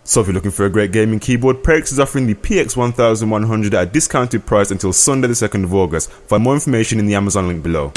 So if you're looking for a great gaming keyboard, Perix is offering the PX1100 at a discounted price until Sunday the 2nd of August. Find more information in the Amazon link below.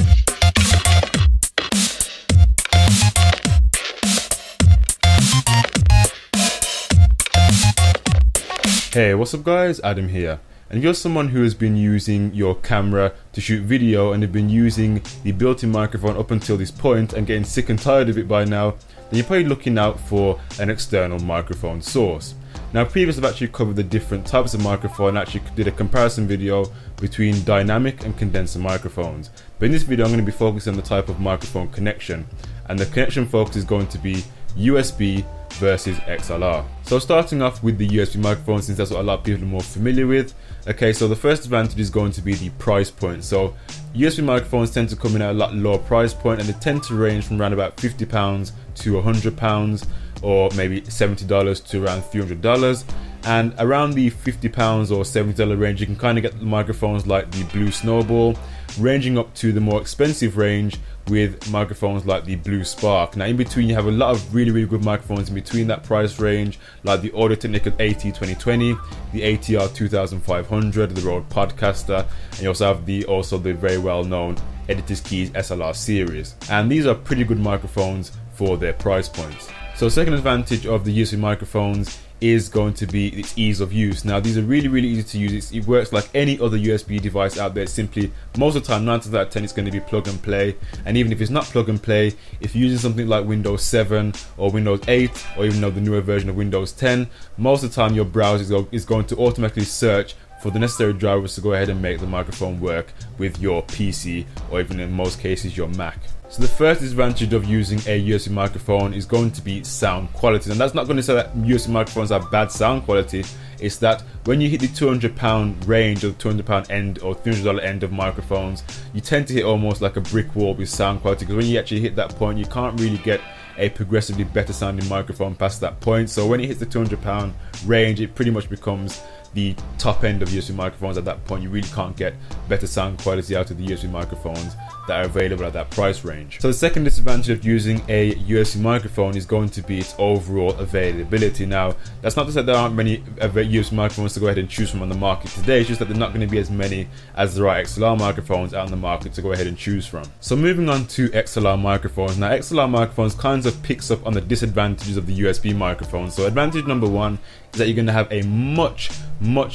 Hey, what's up guys, Adam here. And if you're someone who has been using your camera to shoot video and have been using the built-in microphone up until this point and getting sick and tired of it by now, then you're probably looking out for an external microphone source. Now previously I've actually covered the different types of microphone, actually did a comparison video between dynamic and condenser microphones. But in this video I'm going to be focusing on the type of microphone connection, and the connection focus is going to be USB versus XLR. So starting off with the USB microphone, since that's what a lot of people are more familiar with. Okay, so the first advantage is going to be the price point. So USB microphones tend to come in at a lot lower price point, and they tend to range from around about £50 to £100, or maybe $70 to around $300. And around the £50 or $70 range, you can kind of get microphones like the Blue Snowball, ranging up to the more expensive range with microphones like the Blue Spark. Now in between you have a lot of really good microphones in between that price range, like the Audio-Technica AT2020, the ATR 2500, the Rode Podcaster, and you also have the very well known Editor's Keys SLR series. And these are pretty good microphones for their price points. So second advantage of the USB microphones is going to be its ease of use. Now these are really easy to use. It works like any other USB device out there. Simply, most of the time, 9 times out of 10, it's going to be plug and play. And even if it's not plug and play, if you're using something like Windows 7 or Windows 8 or even the newer version of Windows 10, most of the time your browser is going to automatically search for the necessary drivers to go ahead and make the microphone work with your PC, or even in most cases your Mac. So the first disadvantage of using a USB microphone is going to be sound quality. And that's not going to say that USB microphones have bad sound quality. It's that when you hit the £200 range, or the £200 end or $300 end of microphones, you tend to hit almost like a brick wall with sound quality, because when you actually hit that point, you can't really get a progressively better sounding microphone past that point. So when it hits the £200 range, it pretty much becomes the top end of USB microphones. At that point, you really can't get better sound quality out of the USB microphones that are available at that price range. So the second disadvantage of using a USB microphone is going to be its overall availability. Now that's not to say there aren't many USB microphones to go ahead and choose from on the market today. It's just that they're not going to be as many as there are XLR microphones out on the market to go ahead and choose from. So moving on to XLR microphones. Now XLR microphones kind of picks up on the disadvantages of the USB microphone. So advantage number one is that you're going to have a much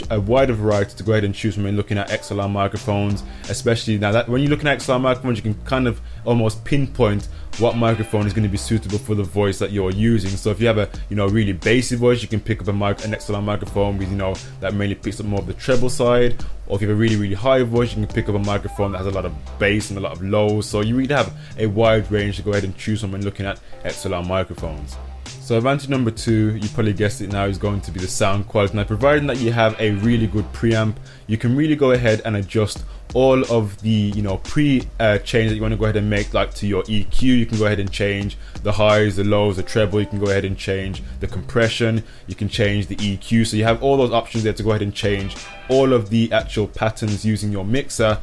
wider variety to go ahead and choose from when looking at XLR microphones, especially now that when you're looking at XLR microphones, you can kind of almost pinpoint what microphone is going to be suitable for the voice that you're using. So if you have a really bassy voice, you can pick up an XLR microphone with that mainly picks up more of the treble side. Or if you have a really high voice, you can pick up a microphone that has a lot of bass and a lot of lows. So you really have a wide range to go ahead and choose from when looking at XLR microphones. So advantage number two, you probably guessed it now, is going to be the sound quality. Now providing that you have a really good preamp, you can really go ahead and adjust all of the change that you want to go ahead and make, like to your EQ. You can go ahead and change the highs, the lows, the treble. You can go ahead and change the compression. You can change the EQ. So you have all those options there to go ahead and change all of the actual patterns using your mixer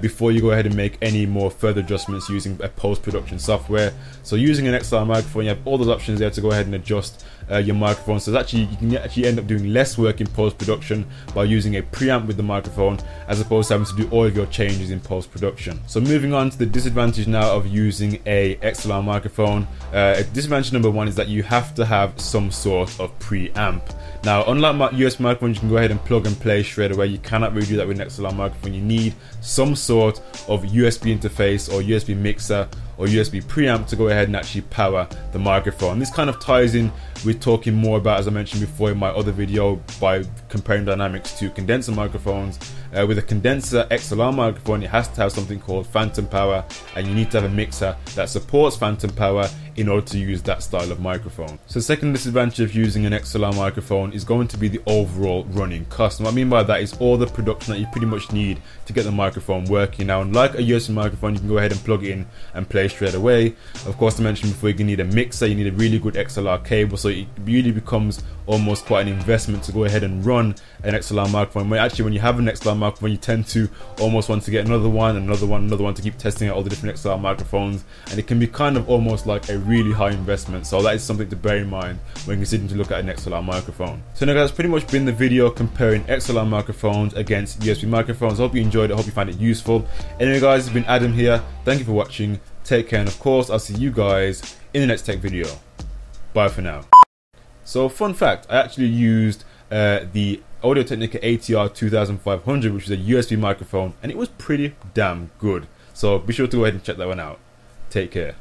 before you go ahead and make any more further adjustments using a post-production software. So using an XLR microphone, you have all those options there to go ahead and adjust your microphone. So you can actually end up doing less work in post-production by using a preamp with the microphone, as opposed to having to do all of your changes in post-production. So moving on to the disadvantage now of using a XLR microphone. Disadvantage number one is that you have to have some sort of preamp. Now unlike USB microphones, you can go ahead and plug and play straight away. You cannot really do that with an XLR microphone. You need some sort of USB interface or USB mixer or USB preamp to go ahead and actually power the microphone. This kind of ties in with talking more about, as I mentioned before in my other video, by comparing dynamics to condenser microphones. With a condenser XLR microphone, it has to have something called phantom power, and you need to have a mixer that supports phantom power in order to use that style of microphone. So the second disadvantage of using an XLR microphone is going to be the overall running cost. And what I mean by that is all the production that you pretty much need to get the microphone working. Now unlike a USB microphone, you can go ahead and plug it in and play straight away. Of course, I mentioned before, you need a mixer, you need a really good XLR cable. So so it really becomes almost quite an investment to go ahead and run an XLR microphone. When you have an XLR microphone, you tend to almost want to get another one, another one to keep testing out all the different XLR microphones, and it can be kind of almost like a really high investment. So that is something to bear in mind when considering to look at an XLR microphone. So now guys, that's pretty much been the video comparing XLR microphones against USB microphones. I hope you enjoyed it, I hope you found it useful. Anyway guys, it's been Adam here, thank you for watching, take care, and of course I'll see you guys in the next tech video. Bye for now. So fun fact, I actually used the Audio-Technica ATR 2500, which is a USB microphone, and it was pretty damn good. So be sure to go ahead and check that one out. Take care.